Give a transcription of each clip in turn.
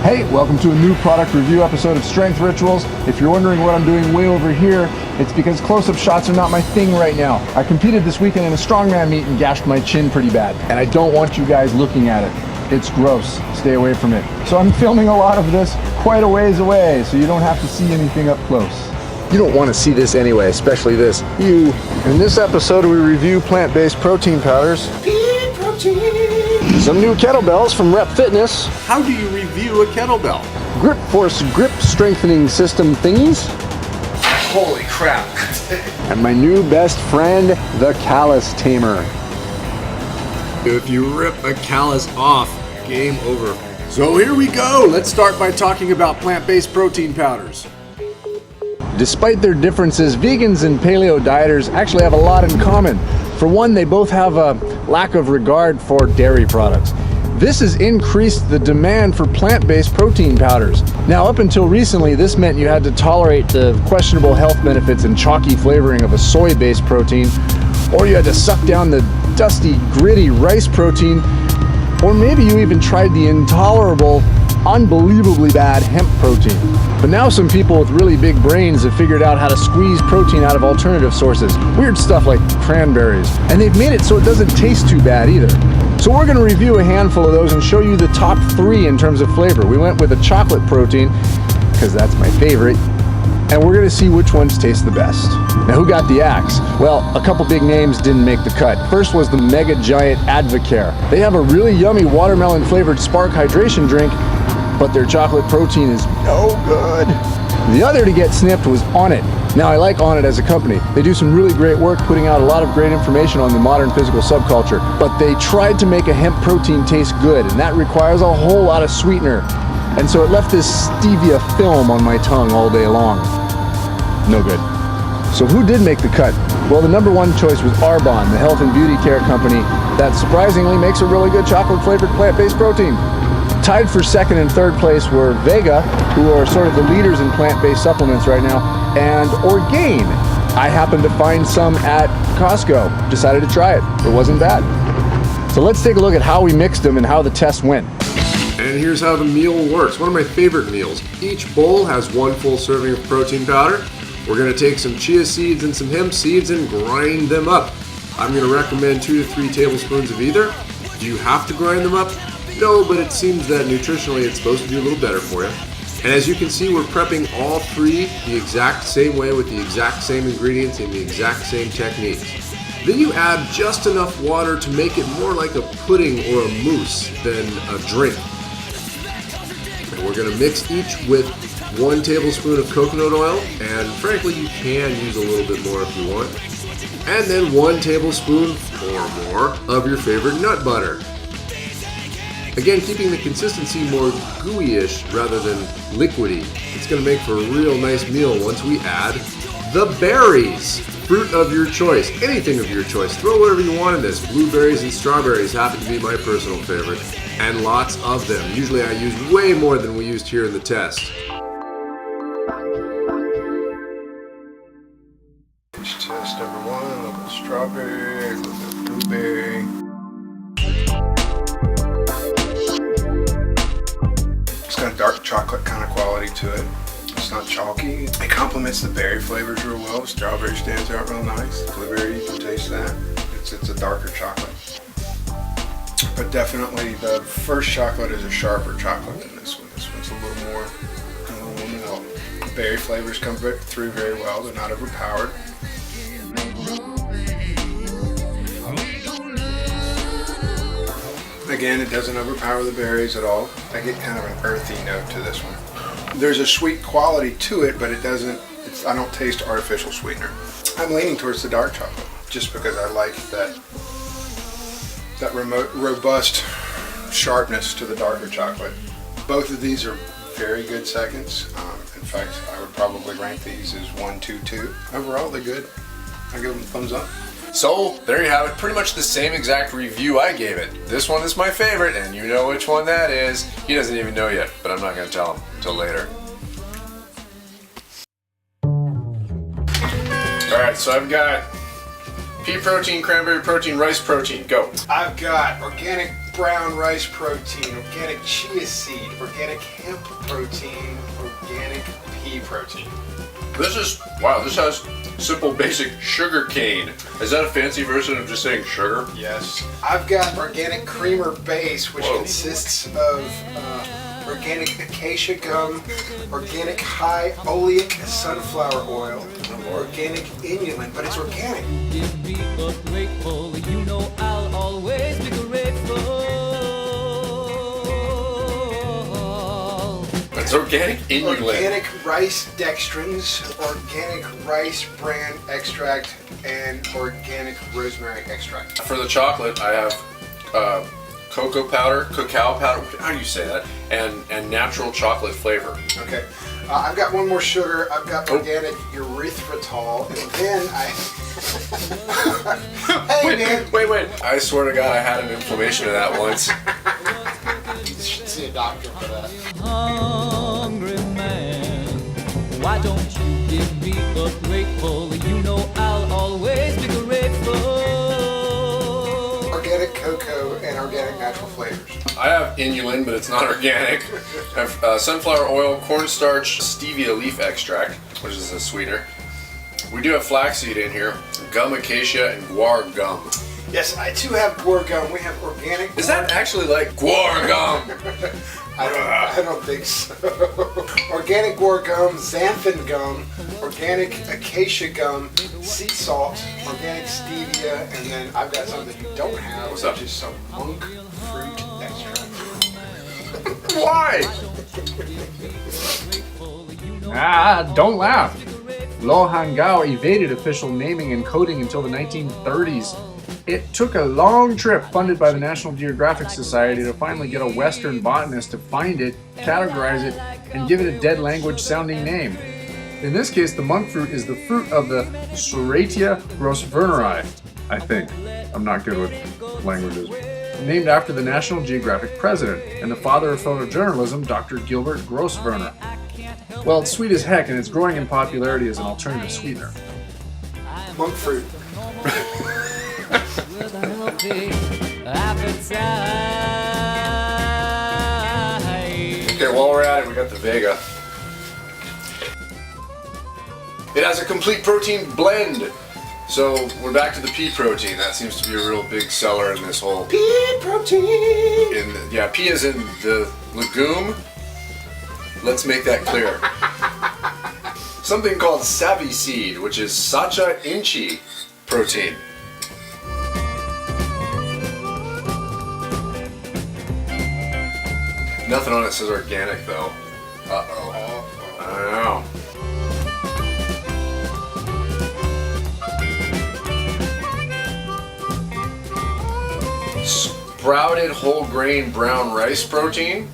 Hey, welcome to a new product review episode of Strength Rituals. If you're wondering what I'm doing way over here, it's because close-up shots are not my thing right now. I competed this weekend in a strongman meet and gashed my chin pretty bad, and I don't want you guys looking at it. It's gross. Stay away from it. So I'm filming a lot of this quite a ways away, so you don't have to see anything up close. You don't want to see this anyway, especially this. In this episode, we review plant-based protein powders. Some new kettlebells from Rep Fitness. How do you review a kettlebell? Grip Force grip strengthening system thingies. Holy crap. And my new best friend, the callus tamer. If you rip a callus off, game over. So here we go. Let's start by talking about plant-based protein powders. Despite their differences, vegans and paleo dieters actually have a lot in common. For one, they both have a lack of regard for dairy products. This has increased the demand for plant-based protein powders. Now, up until recently, this meant you had to tolerate the questionable health benefits and chalky flavoring of a soy-based protein, or you had to suck down the dusty, gritty rice protein, or maybe you even tried the intolerable, unbelievably bad hemp protein. But now some people with really big brains have figured out how to squeeze protein out of alternative sources. Weird stuff like cranberries. And they've made it so it doesn't taste too bad either. So we're gonna review a handful of those and show you the top 3 in terms of flavor. We went with a chocolate protein, because that's my favorite, and we're gonna see which ones taste the best. Now, who got the axe? Well, a couple big names didn't make the cut. First was the mega giant Advocare. They have a really yummy watermelon flavored Spark hydration drink, but their chocolate protein is no good. The other to get snipped was Onnit. Now, I like Onnit as a company. They do some really great work putting out a lot of great information on the modern physical subculture, but they tried to make a hemp protein taste good, and that requires a whole lot of sweetener. And so it left this stevia film on my tongue all day long. No good. So who did make the cut? Well, the number 1 choice was Arbonne, the health and beauty care company that surprisingly makes a really good chocolate-flavored plant-based protein. Tied for 2nd and 3rd place were Vega, who are sort of the leaders in plant-based supplements right now, and Orgain. I happened to find some at Costco. Decided to try it. It wasn't bad. So let's take a look at how we mixed them and how the test went. And here's how the meal works. One of my favorite meals. Each bowl has 1 full serving of protein powder. We're gonna take some chia seeds and some hemp seeds and grind them up. I'm gonna recommend 2 to 3 tablespoons of either. Do you have to grind them up? No, but it seems that nutritionally it's supposed to be a little better for you. And as you can see, we're prepping all 3 the exact same way with the exact same ingredients and the exact same techniques. Then you add just enough water to make it more like a pudding or a mousse than a drink. And we're gonna mix each with 1 tablespoon of coconut oil, and frankly, you can use a little bit more if you want. And then 1 tablespoon or more of your favorite nut butter. Again, keeping the consistency more gooey-ish rather than liquidy. It's gonna make for a real nice meal once we add the berries. Fruit of your choice, anything of your choice. Throw whatever you want in this. Blueberries and strawberries happen to be my personal favorite, and lots of them. Usually I use way more than we used here in the test. Test number 1, a little bit of strawberry, a little bit of blueberry. It's got a dark chocolate kind of quality to it. It's not chalky. It complements the berry flavors real well. Strawberry stands out real nice. Blueberry, you can taste that. It's a darker chocolate. But definitely the first chocolate is a sharper chocolate than this one. This one's a little more milk. Berry flavors come through very well. They're not overpowered. Again, it doesn't overpower the berries at all. I get kind of an earthy note to this one. There's a sweet quality to it, but it doesn't, I don't taste artificial sweetener. I'm leaning towards the dark chocolate, just because I like that robust sharpness to the darker chocolate. Both of these are very good seconds. In fact, I would probably rank these as 1, 2, 2. Overall, they're good. I give them a thumbs up. So, there you have it. Pretty much the same exact review I gave it. This one is my favorite, and you know which one that is. He doesn't even know yet, but I'm not going to tell him until later. Alright, so I've got Pea protein, cranberry protein, rice protein, go. I've got organic brown rice protein, organic chia seed, organic hemp protein, organic pea protein. This has simple basic sugar cane. Is that a fancy version of just saying sugar? Yes. I've got organic creamer base, which consists of organic acacia gum, organic high oleic sunflower oil, organic inulin, but it's organic. Give me a grateful, you know I'll always be grateful. It's organic inulin. Organic rice dextrins, organic rice bran extract, and organic rosemary extract. For the chocolate, I have cacao powder, how do you say that? And natural chocolate flavor. Okay. I've got one more sugar. I've got organic erythritol, and then Wait. I swear to God, I had an inflammation of that once. You should see a doctor for that. Hungry man, why don't you give me a grateful, you know I'll always be grateful. Organic cocoa and organic natural flavors. I have inulin, but it's not organic. I have sunflower oil, cornstarch, stevia leaf extract, which is a sweetener. We do have flaxseed in here, gum acacia, and guar gum. Yes, I too have guar gum. We have organic. Is that actually like guar gum? I don't think so. Organic guar gum, xanthan gum, organic acacia gum, sea salt, organic stevia, and then I've got something you don't have, What's up? which is some monk fruit extract. Why? Don't laugh. Lo Hangao evaded official naming and coding until the 1930s. It took a long trip funded by the National Geographic Society to finally get a Western botanist to find it, categorize it, and give it a dead language sounding name. In this case, the monk fruit is the fruit of the Soratia grosvenori, I think. I'm not good with languages. Named after the National Geographic president and the father of photojournalism, Dr. Gilbert Grosswerner. Well, it's sweet as heck, and it's growing in popularity as an alternative sweetener. Monk fruit. With a healthy appetite. Okay, while we're at it, we got the Vega. It has a complete protein blend. So we're back to the pea protein. That seems to be a real big seller in this whole Pea protein. Pea is in the legume. Let's make that clear. Something called savi seed, which is sacha inchi protein. Nothing on it says organic though. Uh-oh. I don't know. Sprouted whole grain brown rice protein.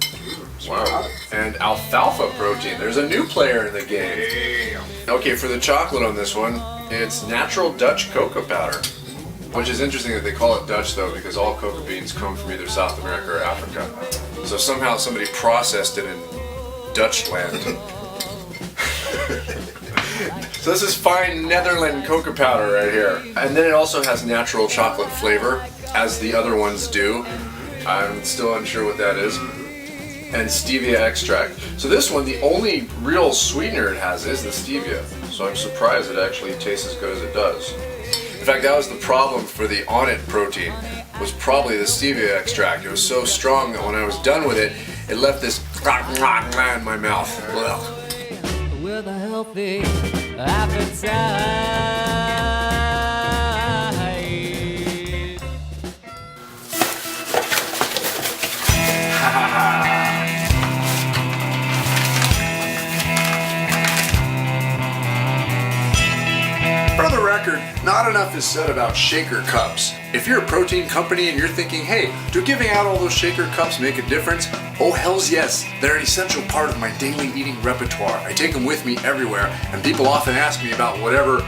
Wow. And alfalfa protein. There's a new player in the game. Okay, for the chocolate on this one, it's natural Dutch cocoa powder. Which is interesting that they call it Dutch though, because all cocoa beans come from either South America or Africa. So somehow somebody processed it in Dutch land. So this is fine Netherland cocoa powder right here. And then it also has natural chocolate flavor, as the other ones do. I'm still unsure what that is. And stevia extract. So this one, the only real sweetener it has is the stevia. So I'm surprised it actually tastes as good as it does. In fact, that was the problem for the on-it protein, was probably the stevia extract. It was so strong that when I was done with it, it left this in my mouth. Ugh. With a healthy appetite. For the record, not enough is said about shaker cups. If you're a protein company and you're thinking, hey, do giving out all those shaker cups make a difference? Oh, hells yes. They're an essential part of my daily eating repertoire. I take them with me everywhere, and people often ask me about whatever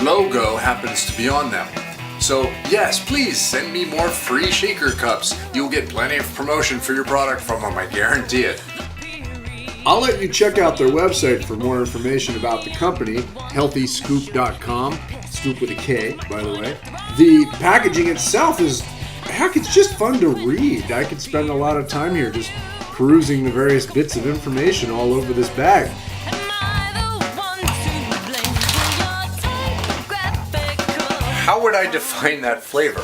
logo happens to be on them. So yes, please send me more free shaker cups. You'll get plenty of promotion for your product from them, I guarantee it. I'll let you check out their website for more information about the company, healthyscoop.com. Scoop with a K, by the way. The packaging itself is, heck, it's just fun to read. I could spend a lot of time here just perusing the various bits of information all over this bag. How would I define that flavor?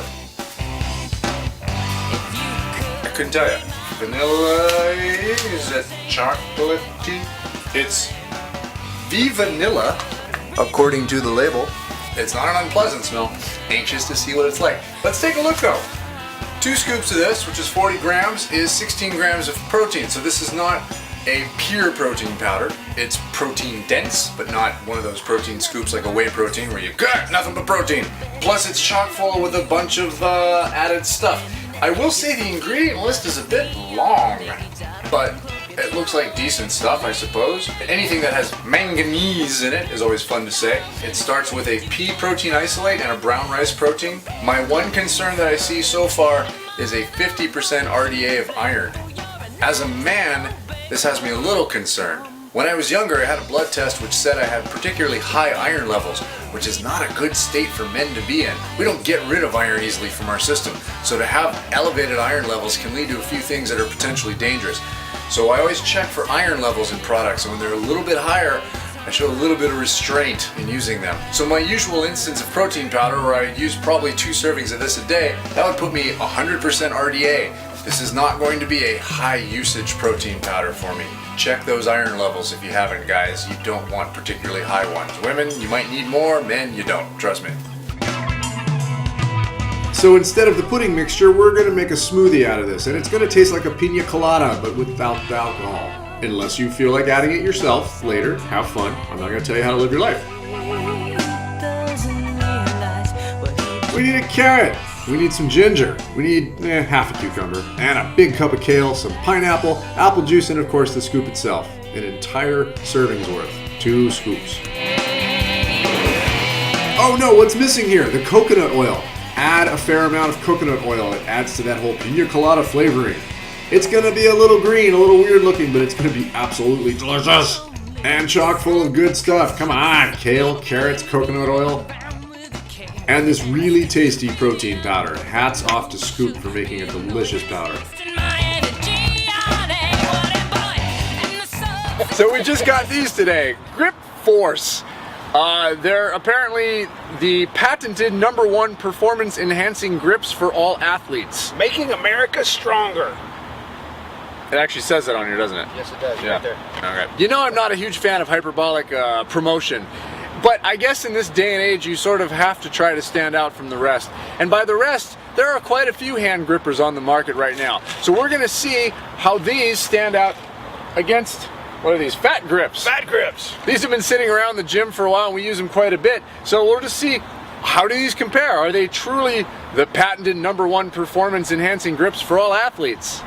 I couldn't tell you. Vanilla, is it chocolatey? It's the vanilla, according to the label. It's not an unpleasant smell. Anxious to see what it's like. Let's take a look though. 2 scoops of this, which is 40 grams, is 16 grams of protein. So this is not a pure protein powder. It's protein dense, but not one of those protein scoops like a whey protein where you got nothing but protein. Plus it's chock full with a bunch of added stuff. I will say the ingredient list is a bit long, but it looks like decent stuff, I suppose. Anything that has manganese in it is always fun to say. It starts with a pea protein isolate and a brown rice protein. My one concern that I see so far is a 50% RDA of iron. As a man, this has me a little concerned. When I was younger, I had a blood test which said I had particularly high iron levels, which is not a good state for men to be in. We don't get rid of iron easily from our system, so to have elevated iron levels can lead to a few things that are potentially dangerous. So I always check for iron levels in products, and when they're a little bit higher, I show a little bit of restraint in using them. So my usual instance of protein powder, where I use probably 2 servings of this a day, that would put me 100% RDA. This is not going to be a high usage protein powder for me. Check those iron levels if you haven't, guys. You don't want particularly high ones. Women, you might need more. Men, you don't. Trust me. So instead of the pudding mixture, we're going to make a smoothie out of this. And it's going to taste like a pina colada, but without the alcohol. Unless you feel like adding it yourself later. Have fun. I'm not going to tell you how to live your life. We need a carrot. We need some ginger. We need half a cucumber and a big cup of kale, some pineapple, apple juice, and of course the scoop itself. An entire serving's worth. 2 scoops. Oh no, what's missing here? The coconut oil. Add a fair amount of coconut oil. It adds to that whole pina colada flavoring. It's gonna be a little green, a little weird looking, but it's gonna be absolutely delicious. And chock full of good stuff. Come on, kale, carrots, coconut oil. And this really tasty protein powder. Hats off to Scoop for making a delicious powder. So we just got these today. Grip Force. They're apparently the patented #1 performance enhancing grips for all athletes. Making America stronger. It actually says that on here, doesn't it? Yes, it does. Yeah. Right there. Okay. You know I'm not a huge fan of hyperbolic promotion. But I guess in this day and age, you sort of have to try to stand out from the rest. And by the rest, there are quite a few hand grippers on the market right now. So we're going to see how these stand out against, what are these? Fat grips. Fat grips. These have been sitting around the gym for a while and we use them quite a bit. So we'll just see, how do these compare? Are they truly the patented #1 performance enhancing grips for all athletes?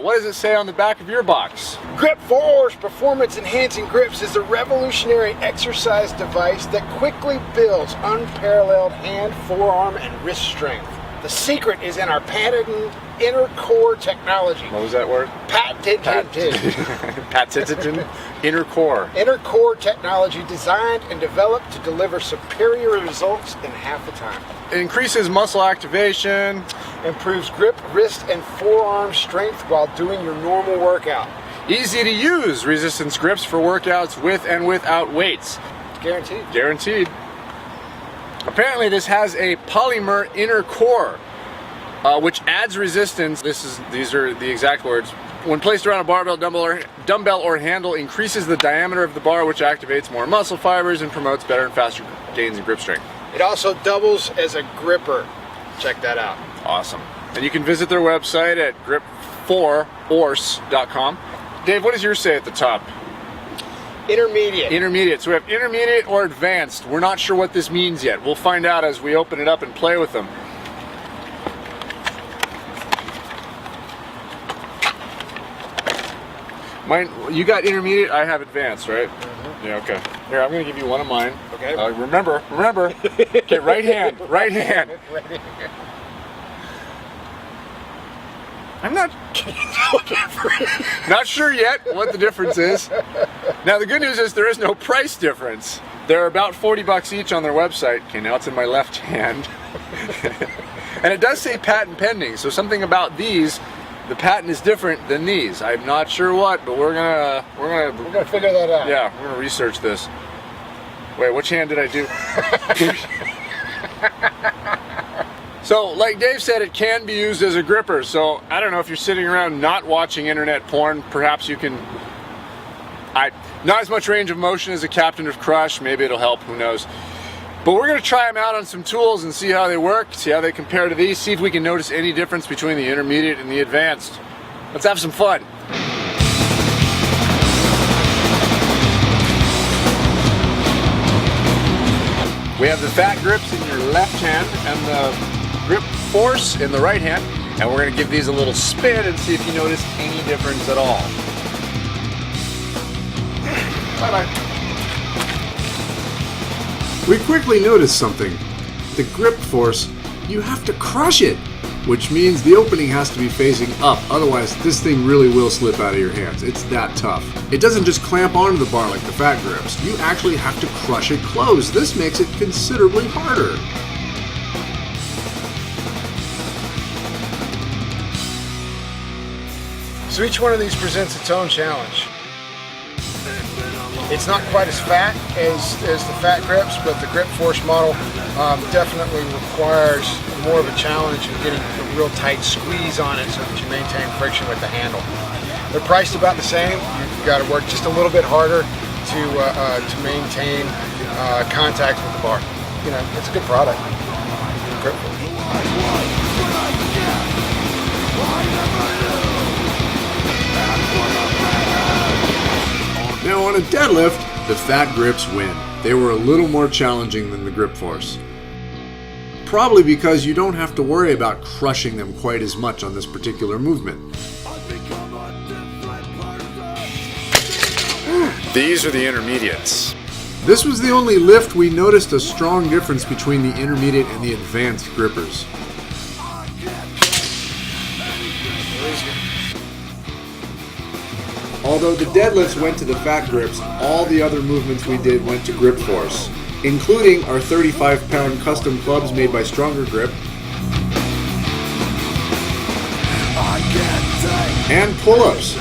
What does it say on the back of your box? Grip Force Performance Enhancing Grips is a revolutionary exercise device that quickly builds unparalleled hand, forearm, and wrist strength. The secret is in our patented inner core technology. What was that word? Patented. Patented inner core. Inner core technology designed and developed to deliver superior results in half the time. It increases muscle activation. Improves grip, wrist, and forearm strength while doing your normal workout. Easy to use resistance grips for workouts with and without weights. Guaranteed. Guaranteed. Apparently this has a polymer inner core, which adds resistance. These are the exact words. When placed around a barbell, dumbbell, or handle, increases the diameter of the bar, which activates more muscle fibers and promotes better and faster gains in grip strength. It also doubles as a gripper. Check that out. Awesome. And you can visit their website at grip4orse.com. Dave, what does yours say at the top? Intermediate. Intermediate. So we have intermediate or advanced. We're not sure what this means yet. We'll find out as we open it up and play with them. Mine, you got intermediate, I have advanced, right? Mm-hmm. Yeah, okay. Here, I'm going to give you one of mine. Okay. Remember. Okay, right hand. I'm not sure yet what the difference is. Now the good news is there is no price difference. They're about 40 bucks each on their website. Okay, now it's in my left hand. And it does say patent pending, so something about these, the patent is different than these. I'm not sure what, but we're gonna figure that out. Yeah, we're gonna research this. Wait, which hand did I do? So, like Dave said, it can be used as a gripper. So, I don't know if you're sitting around not watching internet porn, perhaps you can... Not as much range of motion as a Captain of Crush, maybe it'll help, who knows. But we're gonna try them out on some tools and see how they work, see how they compare to these, see if we can notice any difference between the intermediate and the advanced. Let's have some fun. We have the fat grips in your left hand and the grip force in the right hand, and we're going to give these a little spin and see if you notice any difference at all. Bye-bye. We quickly noticed something. The grip force, you have to crush it, which means the opening has to be facing up, otherwise this thing really will slip out of your hands. It's that tough. It doesn't just clamp onto the bar like the fat grips. You actually have to crush it closed. This makes it considerably harder. So each one of these presents its own challenge. It's not quite as fat as the fat grips, but the grip force model definitely requires more of a challenge of getting a real tight squeeze on it so that you maintain friction with the handle. They're priced about the same. You've got to work just a little bit harder to maintain contact with the bar. You know, it's a good product. Grip force. Now on a deadlift, the fat grips win. They were a little more challenging than the grip force. Probably because you don't have to worry about crushing them quite as much on this particular movement. These are the intermediates. This was the only lift we noticed a strong difference between the intermediate and the advanced grippers. Although the deadlifts went to the fat grips, all the other movements we did went to grip force, including our 35-pound custom clubs made by Stronger Grip, and pull-ups,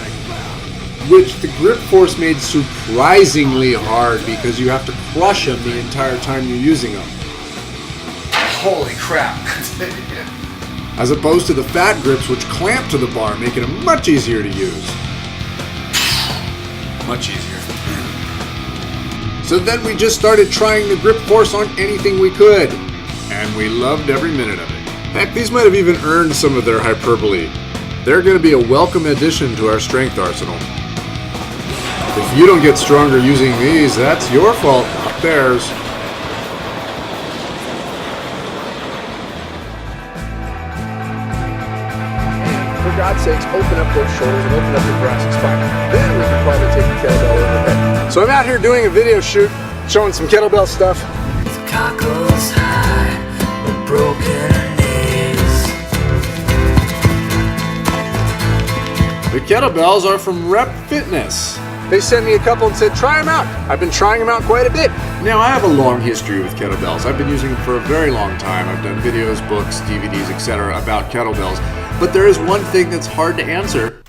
which the grip force made surprisingly hard because you have to crush them the entire time you're using them. Holy crap. As opposed to the fat grips, which clamp to the bar, making them much easier to use. Much easier. So then we just started trying the grip force on anything we could, and we loved every minute of it. Heck, these might have even earned some of their hyperbole. They're going to be a welcome addition to our strength arsenal. If you don't get stronger using these, that's your fault, not theirs. For God's sakes, open up those shoulders and open up your thoracic spine. Then we can probably take the kettlebell overhead. So I'm out here doing a video shoot, showing some kettlebell stuff. The cockles high, with broken knees. The kettlebells are from Rep Fitness. They sent me a couple and said, try them out. I've been trying them out quite a bit. Now, I have a long history with kettlebells. I've been using them for a very long time. I've done videos, books, DVDs, etc. about kettlebells. But there is one thing that's hard to answer.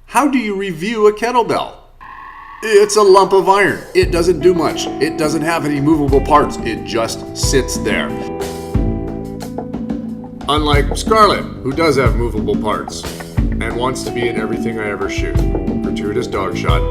How do you review a kettlebell? It's a lump of iron. It doesn't do much. It doesn't have any movable parts. It just sits there. Unlike Scarlett, who does have movable parts and wants to be in everything I ever shoot. Gratuitous dog shot.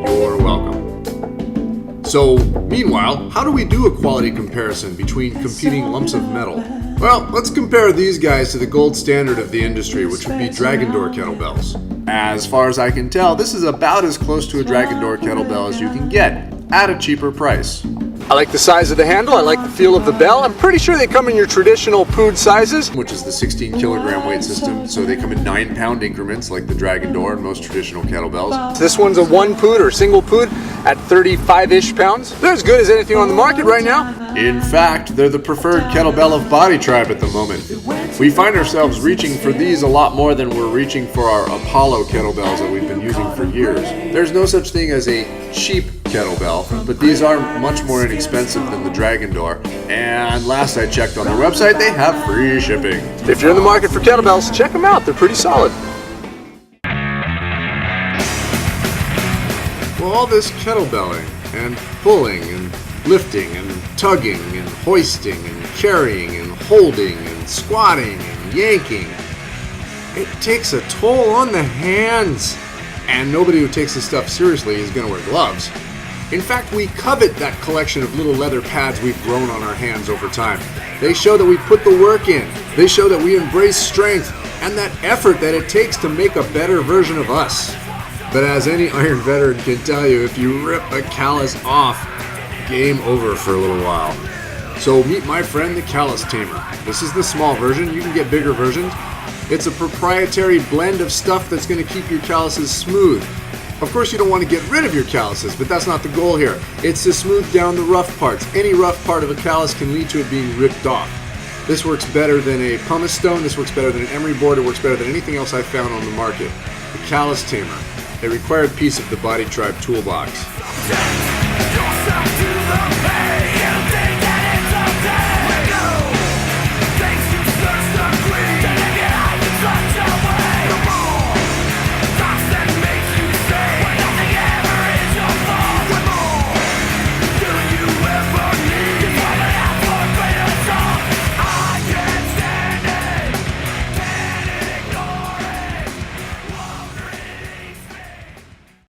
You're welcome. So, meanwhile, how do we do a quality comparison between competing lumps of metal? Well, let's compare these guys to the gold standard of the industry, which would be Dragon Door kettlebells. As far as I can tell, this is about as close to a Dragon Door kettlebell as you can get, at a cheaper price. I like the size of the handle, I like the feel of the bell. I'm pretty sure they come in your traditional pood sizes. Which is the 16 kilogram weight system, so they come in 9-pound increments like the Dragon Door and most traditional kettlebells. This one's a one pood or single pood at 35-ish pounds. They're as good as anything on the market right now. In fact, they're the preferred kettlebell of Body Tribe at the moment. We find ourselves reaching for these a lot more than we're reaching for our Apollo kettlebells that we've been using for years. There's no such thing as a cheap kettlebell, but these are much more inexpensive than the Dragon Door. And last I checked on their website, they have free shipping. If you're in the market for kettlebells, check them out. They're pretty solid. Well, all this kettlebelling and pulling and lifting and tugging and hoisting and carrying and holding and squatting and yanking, it takes a toll on the hands. And nobody who takes this stuff seriously is going to wear gloves. In fact, we covet that collection of little leather pads we've grown on our hands over time. They show that we put the work in. They show that we embrace strength and that effort that it takes to make a better version of us. But as any Iron veteran can tell you, if you rip a callus off, game over for a little while. So meet my friend the Callus Tamer. This is the small version. You can get bigger versions. It's a proprietary blend of stuff that's going to keep your calluses smooth. Of course, you don't want to get rid of your calluses, but that's not the goal here. It's to smooth down the rough parts. Any rough part of a callus can lead to it being ripped off. This works better than a pumice stone. This works better than an emery board. It works better than anything else I've found on the market. The Callus Tamer, a required piece of the Body Tribe toolbox.